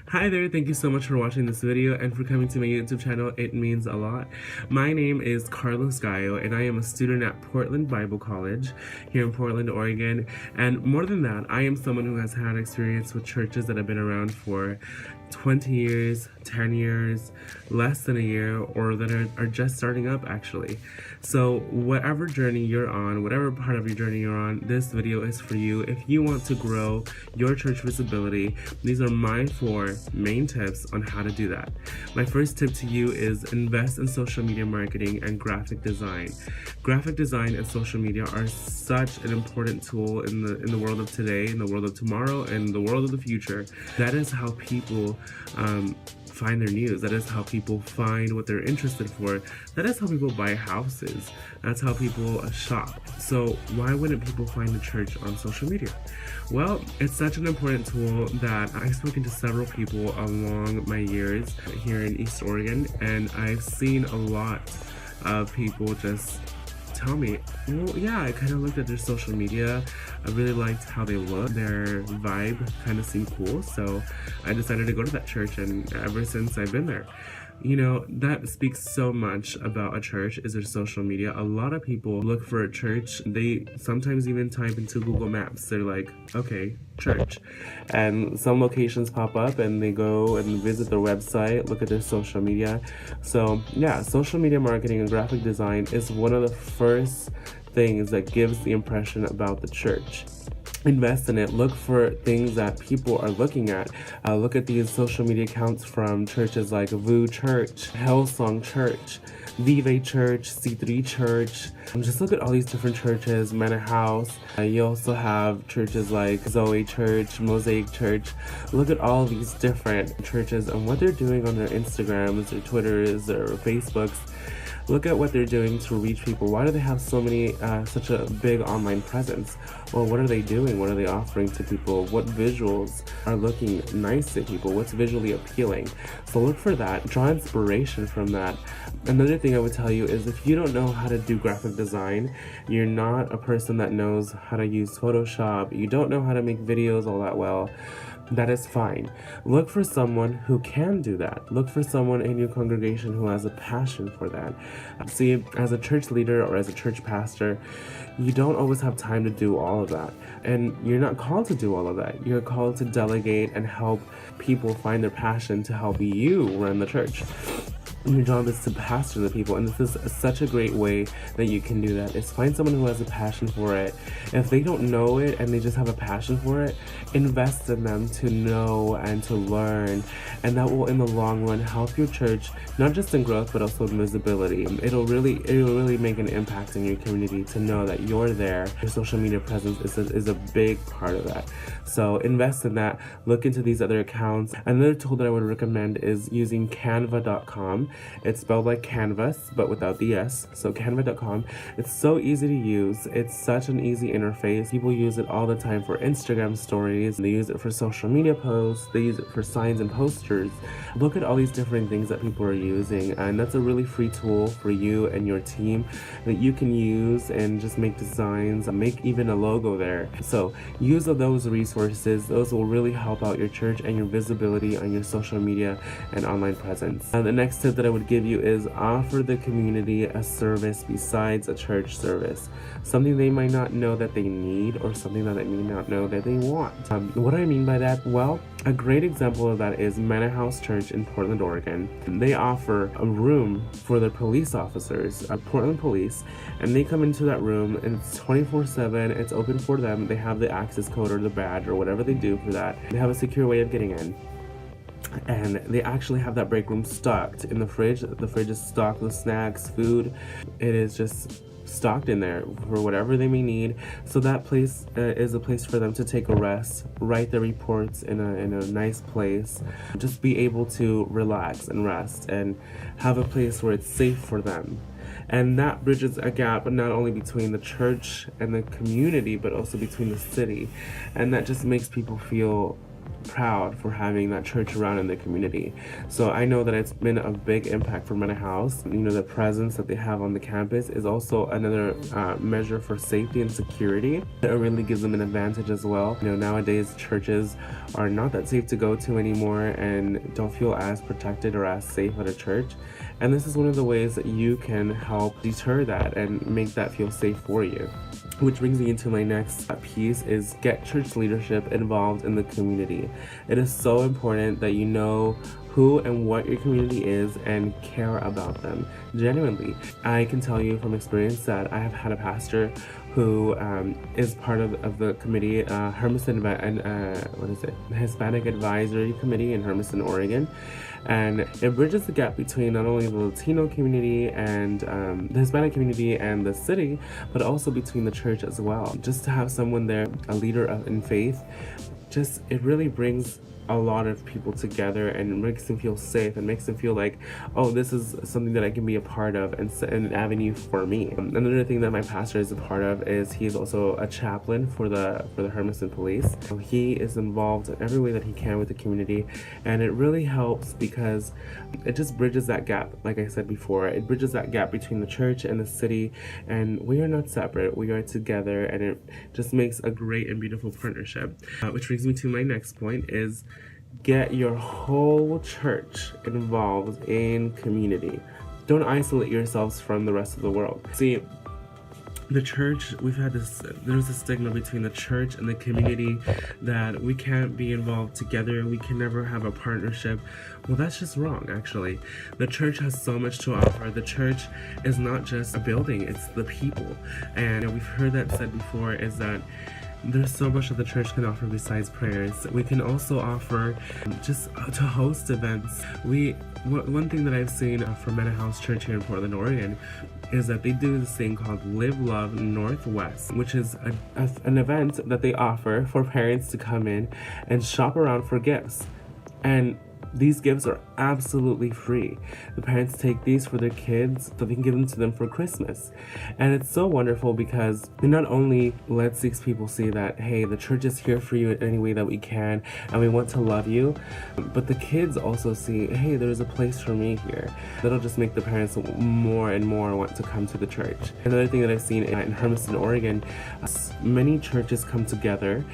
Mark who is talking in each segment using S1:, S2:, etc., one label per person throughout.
S1: Hi there, thank you so much for watching this video and for coming to my YouTube channel. It means a lot. My name is Carlos Gallo and I am a student at Portland Bible College here in Portland, Oregon. And more than that, I am someone who has had experience with churches that have been around for 20 years, 10 years, less than a year, or that are just starting up actually. So whatever journey you're on, whatever part of your journey you're on, this video is for you. If you want to grow your church visibility, these are my 4 main tips on how to do that. My first tip to you is invest in social media marketing and graphic design. Graphic design and social media are such an important tool in the world of today, in the world of tomorrow, and the world of the future. That is how people find their news. That is how people find what they're interested for. That is how people buy houses. That's how people shop. So why wouldn't people find the church on social media? Well, it's such an important tool that I've spoken to several people along my years here in East Oregon, and I've seen a lot of people just tell me, well, yeah, I kind of looked at their social media. I really liked how they look. Their vibe kind of seemed cool. So I decided to go to that church, and ever since I've been there. You know, that speaks so much about a church is their social media. A lot of people look for a church. They sometimes even type into Google Maps. They're like, okay, church. And some locations pop up and they go and visit their website, look at their social media. So yeah, social media marketing and graphic design is one of the first things that gives the impression about the church. Invest in it. Look for things that people are looking at. Look at these social media accounts from churches like Vous Church, Hillsong Church, Vive Church, ZOE Church. Just look at all these different churches, Mannahouse. You also have churches like ZOE Church, Mosaic Church. Look at all these different churches and what they're doing on their Instagrams, their Twitters, their Facebooks. Look at what they're doing to reach people. Why do they have so many, such a big online presence? Well, what are they doing? What are they offering to people? What visuals are looking nice to people? What's visually appealing? So look for that. Draw inspiration from that. Another thing I would tell you is if you don't know how to do graphic design, you're not a person that knows how to use Photoshop, you don't know how to make videos all that well, that is fine. Look for someone who can do that. Look for someone in your congregation who has a passion for that. See, as a church leader or as a church pastor, you don't always have time to do all of that. And you're not called to do all of that. You're called to delegate and help people find their passion to help you run the church. Your job is to pastor the people, and this is such a great way that you can do that, is find someone who has a passion for it. If they don't know it and they just have a passion for it, invest in them to know and to learn, and that will in the long run help your church, not just in growth but also in visibility. It'll really make an impact in your community to know that you're there. Your social media presence is a big part of that. So invest in that. Look into these other accounts. Another tool that I would recommend is using canva.com. It's spelled like canvas, but without the S. So canva.com. It's so easy to use. It's such an easy interface. People use it all the time for Instagram stories. They use it for social media posts. They use it for signs and posters. Look at all these different things that people are using, and that's a really free tool for you and your team that you can use and just make designs, make even a logo there. So use those resources. Those will really help out your church and your visibility on your social media and online presence. The next tip that I would give you is offer the community a service besides a church service. Something they might not know that they need, or something that they may not know that they want. What do I mean by that? Well, a great example of that is Mannahouse Church in Portland, Oregon. They offer a room for their police officers, Portland Police, and they come into that room and it's 24/7, it's open for them. They have the access code or the badge or whatever they do for that. They have a secure way of getting in. And they actually have that break room stocked in the fridge. The fridge is stocked with snacks, food. It is just stocked in there for whatever they may need. So that place is a place for them to take a rest, write their reports in a nice place, just be able to relax and rest and have a place where it's safe for them. And that bridges a gap not only between the church and the community, but also between the city. And that just makes people feel proud for having that church around in the community. So I know that it's been a big impact for Mannahouse. You know, the presence that they have on the campus is also another measure for safety and security. It really gives them an advantage as well. You know, nowadays churches are not that safe to go to anymore and don't feel as protected or as safe at a church. And this is one of the ways that you can help deter that and make that feel safe for you. Which brings me into my next piece is get church leadership involved in the community. It is so important that you know who and what your community is and care about them genuinely. I can tell you from experience that I have had a pastor who is part of the committee, Hermiston and Hispanic Advisory Committee in Hermiston, Oregon. And it bridges the gap between not only the Latino community and the Hispanic community and the city, but also between the church as well. Just to have someone there, a leader in faith, it really brings a lot of people together and makes them feel safe and makes them feel like, oh, this is something that I can be a part of and an avenue for me. Another thing that my pastor is a part of is he is also a chaplain for the Hermiston Police. So he is involved in every way that he can with the community, and it really helps because it just bridges that gap. Like I said before, it bridges that gap between the church and the city, and we are not separate, we are together, and it just makes a great and beautiful partnership. Which brings me to my next point is get your whole church involved in community. Don't isolate yourselves from the rest of the world. See, the church, there's a stigma between the church and the community that we can't be involved together, we can never have a partnership. Well, that's just wrong, actually. The church has so much to offer. The church is not just a building, it's the people. And we've heard that said before, is that there's so much that the church can offer besides prayers. We can also offer just to host events. One thing that I've seen from Mannahouse Church here in Portland, Oregon, is that they do this thing called Live Love Northwest, which is an event that they offer for parents to come in and shop around for gifts. And these gifts are absolutely free. The parents take these for their kids so they can give them to them for Christmas. And it's so wonderful because it not only lets these people see that, hey, the church is here for you in any way that we can and we want to love you, but the kids also see, hey, there's a place for me here. That'll just make the parents more and more want to come to the church. Another thing that I've seen in Hermiston, Oregon, many churches come together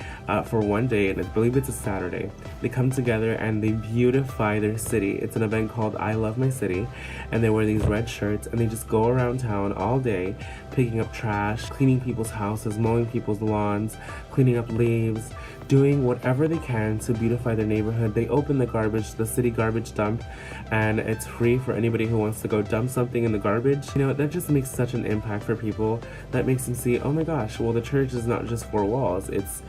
S1: for one day, and I believe it's a Saturday. They come together and they beautify their city. It's an event called I Love My City, and they wear these red shirts and they just go around town all day picking up trash, cleaning people's houses, mowing people's lawns, cleaning up leaves, doing whatever they can to beautify their neighborhood. They open the city garbage dump, and it's free for anybody who wants to go dump something in the garbage. You know, that just makes such an impact for people. That makes them see, oh my gosh, well, the church is not just four walls, it's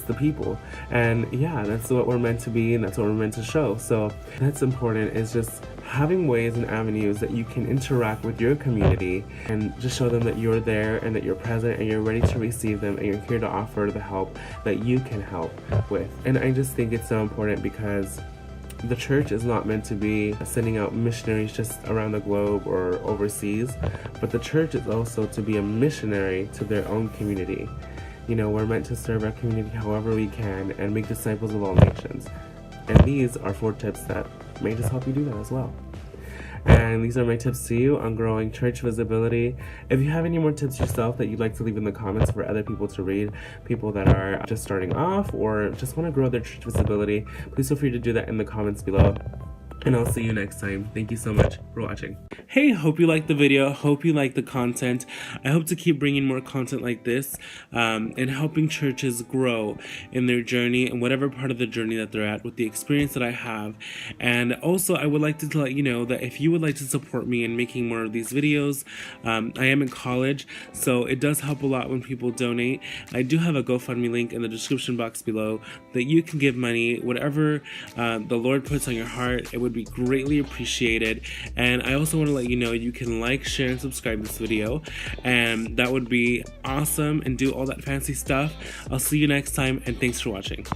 S1: the people. And yeah, that's what we're meant to be, and that's what we're meant to show. So that's important, is just having ways and avenues that you can interact with your community and just show them that you're there and that you're present and you're ready to receive them and you're here to offer the help that you can help with. And I just think it's so important because the church is not meant to be sending out missionaries just around the globe or overseas, but the church is also to be a missionary to their own community. You know, we're meant to serve our community however we can and make disciples of all nations. And these are 4 tips that may just help you do that as well. And these are my tips to you on growing church visibility. If you have any more tips yourself that you'd like to leave in the comments for other people to read, people that are just starting off or just want to grow their church visibility, please feel free to do that in the comments below. And I'll see you next time. Thank you so much for watching. Hey, hope you liked the video. Hope you liked the content. I hope to keep bringing more content like this and helping churches grow in their journey and whatever part of the journey that they're at with the experience that I have. And also, I would like to let you know that if you would like to support me in making more of these videos, I am in college, so it does help a lot when people donate. I do have a GoFundMe link in the description box below that you can give money, whatever the Lord puts on your heart. It would be greatly appreciated. And I also want to let you know you can like, share, and subscribe this video, and that would be awesome, and do all that fancy stuff. I'll see you next time, and thanks for watching.